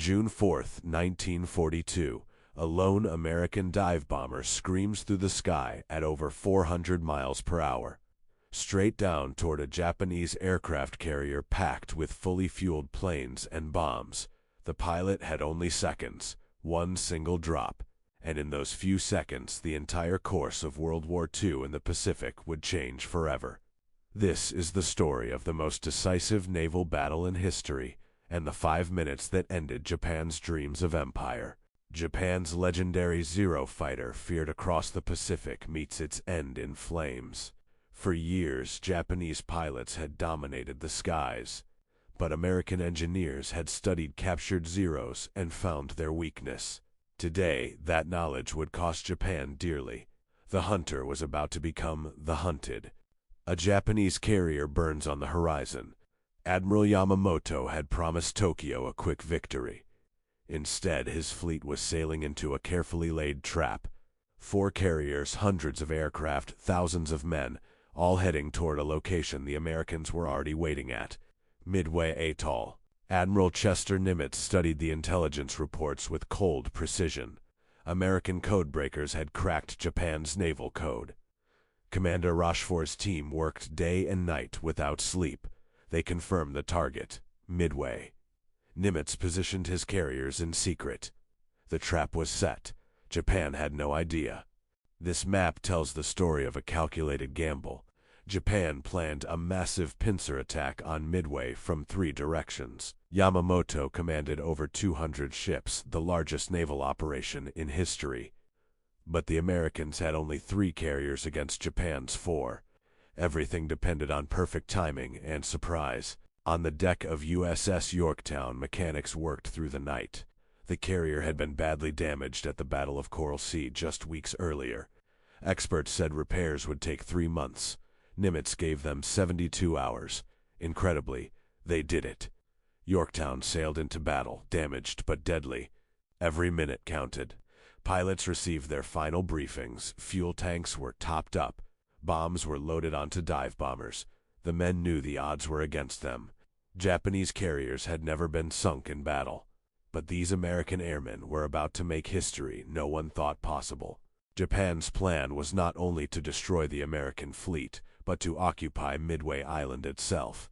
June 4, 1942, a lone American dive bomber screams through the sky at over 400 miles per hour, straight down toward a Japanese aircraft carrier packed with fully fueled planes and bombs. The pilot had only seconds, one single drop, and in those few seconds the entire course of World War II in the Pacific would change forever. This is the story of the most decisive naval battle in history, and the 5 minutes that ended Japan's dreams of empire. Japan's legendary Zero fighter feared across the Pacific meets its end in flames. For years, Japanese pilots had dominated the skies, but American engineers had studied captured Zeros and found their weakness. Today, that knowledge would cost Japan dearly. The hunter was about to become the hunted. A Japanese carrier burns on the horizon. Admiral Yamamoto had promised Tokyo a quick victory. Instead, his fleet was sailing into a carefully laid trap. 4 carriers, hundreds of aircraft, thousands of men, all heading toward a location the Americans were already waiting at: Midway Atoll. Admiral Chester Nimitz studied the intelligence reports with cold precision. American codebreakers had cracked Japan's naval code. Commander Rochefort's team worked day and night without sleep. They confirmed the target, Midway. Nimitz positioned his carriers in secret. The trap was set. Japan had no idea. This map tells the story of a calculated gamble. Japan planned a massive pincer attack on Midway from 3 directions. Yamamoto commanded over 200 ships, the largest naval operation in history. But the Americans had only 3 carriers against Japan's 4. Everything depended on perfect timing and surprise. On the deck of USS Yorktown, mechanics worked through the night. The carrier had been badly damaged at the Battle of Coral Sea just weeks earlier. Experts said repairs would take 3 months. Nimitz gave them 72 hours. Incredibly, they did it. Yorktown sailed into battle, damaged but deadly. Every minute counted. Pilots received their final briefings. Fuel tanks were topped up. Bombs were loaded onto dive bombers. The men knew the odds were against them. Japanese carriers had never been sunk in battle. But these American airmen were about to make history no one thought possible. Japan's plan was not only to destroy the American fleet, but to occupy Midway Island itself.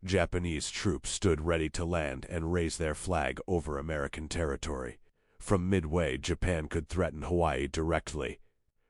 Japanese troops stood ready to land and raise their flag over American territory. From Midway, Japan could threaten Hawaii directly.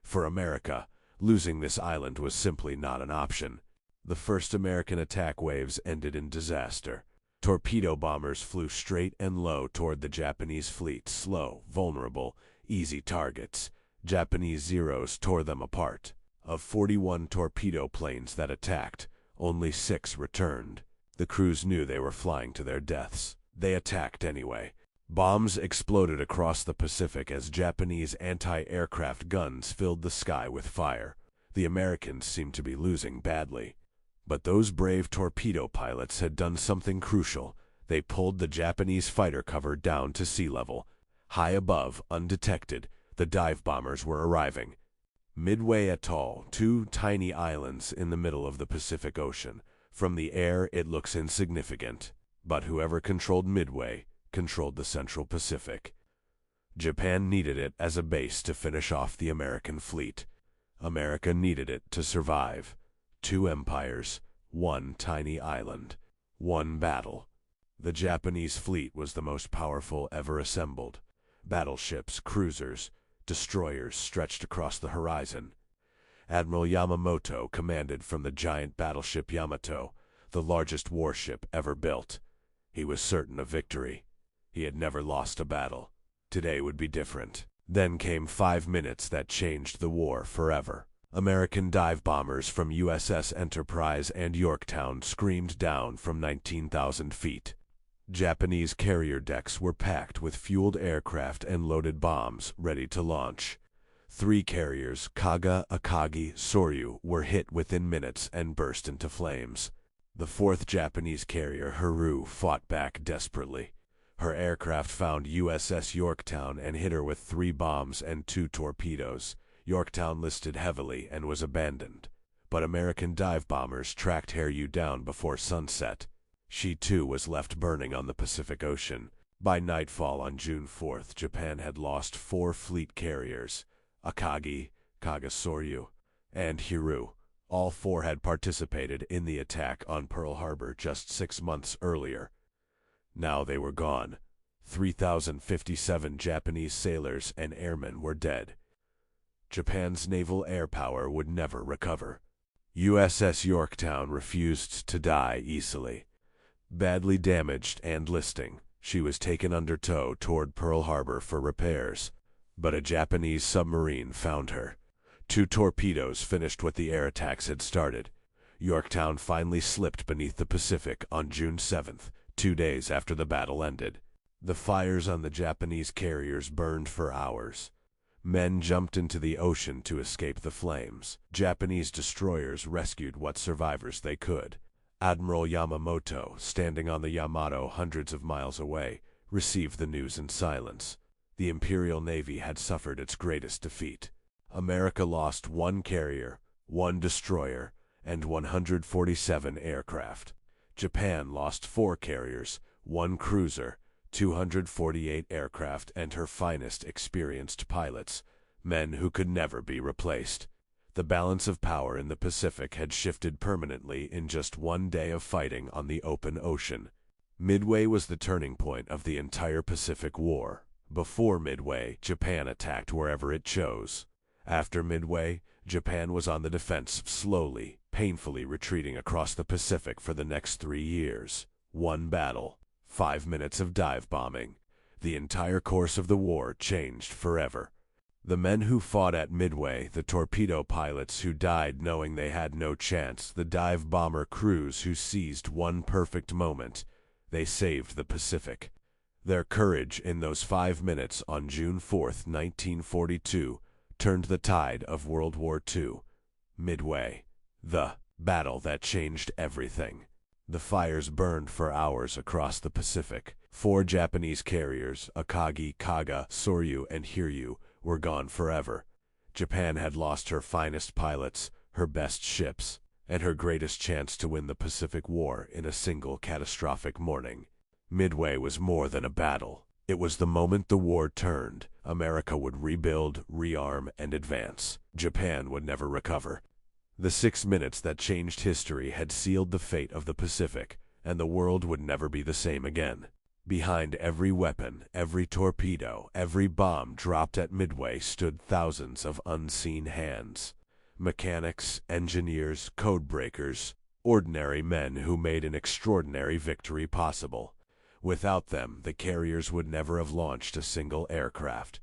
For America, losing this island was simply not an option. The first American attack waves ended in disaster. Torpedo bombers flew straight and low toward the Japanese fleet, slow, vulnerable, easy targets. Japanese Zeros tore them apart. Of 41 torpedo planes that attacked, only 6 returned. The crews knew they were flying to their deaths. They attacked anyway. Bombs exploded across the Pacific as Japanese anti-aircraft guns filled the sky with fire. The Americans seemed to be losing badly. But those brave torpedo pilots had done something crucial. They pulled the Japanese fighter cover down to sea level. High above, undetected, the dive bombers were arriving. Midway Atoll, 2 tiny islands in the middle of the Pacific Ocean. From the air, it looks insignificant. But whoever controlled Midway controlled the Central Pacific. Japan needed it as a base to finish off the American fleet. America needed it to survive. 2 empires, 1 tiny island, 1 battle. The Japanese fleet was the most powerful ever assembled. Battleships, cruisers, destroyers stretched across the horizon. Admiral Yamamoto commanded from the giant battleship Yamato, the largest warship ever built. He was certain of victory. He had never lost a battle. Today would be different. Then came 5 minutes that changed the war forever. American dive bombers from USS Enterprise and Yorktown screamed down from 19,000 feet. Japanese carrier decks were packed with fueled aircraft and loaded bombs ready to launch. 3 carriers, Kaga, Akagi, Soryu, were hit within minutes and burst into flames. The 4th Japanese carrier, Haru, fought back desperately. Her aircraft found USS Yorktown and hit her with 3 bombs and 2 torpedoes. Yorktown listed heavily and was abandoned. But American dive bombers tracked Haru down before sunset. She too was left burning on the Pacific Ocean. By nightfall on June 4th, Japan had lost 4 fleet carriers, Akagi, Kagasoryu, and Hiru. All 4 had participated in the attack on Pearl Harbor just 6 months earlier. Now they were gone. 3,057 Japanese sailors and airmen were dead. Japan's naval air power would never recover. USS Yorktown refused to die easily. Badly damaged and listing, she was taken under tow toward Pearl Harbor for repairs. But a Japanese submarine found her. 2 torpedoes finished what the air attacks had started. Yorktown finally slipped beneath the Pacific on June 7th, 2 days after the battle ended. The fires on the Japanese carriers burned for hours. Men jumped into the ocean to escape the flames. Japanese destroyers rescued what survivors they could. Admiral Yamamoto, standing on the Yamato hundreds of miles away, received the news in silence. The Imperial Navy had suffered its greatest defeat. America lost 1 carrier, 1 destroyer, and 147 aircraft. Japan lost 4 carriers, 1 cruiser, 248 aircraft, and her finest experienced pilots, men who could never be replaced. The balance of power in the Pacific had shifted permanently in just 1 day of fighting on the open ocean. Midway was the turning point of the entire Pacific War. Before Midway, Japan attacked wherever it chose. After Midway, Japan was on the defense, slowly, painfully retreating across the Pacific for the next 3 years. 1 battle, 5 minutes of dive bombing. The entire course of the war changed forever. The men who fought at Midway, the torpedo pilots who died knowing they had no chance, the dive bomber crews who seized 1 perfect moment, they saved the Pacific. Their courage in those 5 minutes on June 4th, 1942, turned the tide of World War II. Midway. The battle that changed everything. The fires burned for hours across the Pacific. 4 Japanese carriers, Akagi, Kaga, Soryu, and Hiryu, were gone forever. Japan had lost her finest pilots, her best ships, and her greatest chance to win the Pacific War in a single catastrophic morning. Midway was more than a battle. It was the moment the war turned. America would rebuild, rearm, and advance. Japan would never recover. The 6 minutes that changed history had sealed the fate of the Pacific, and the world would never be the same again. Behind every weapon, every torpedo, every bomb dropped at Midway stood thousands of unseen hands. Mechanics, engineers, code breakers, ordinary men who made an extraordinary victory possible. Without them, the carriers would never have launched a single aircraft.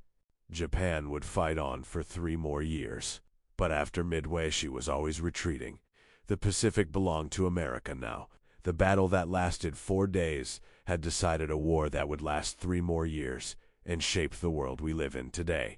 Japan would fight on for 3 more years. But after Midway, she was always retreating. The Pacific belonged to America now. The battle that lasted 4 days had decided a war that would last 3 more years and shape the world we live in today.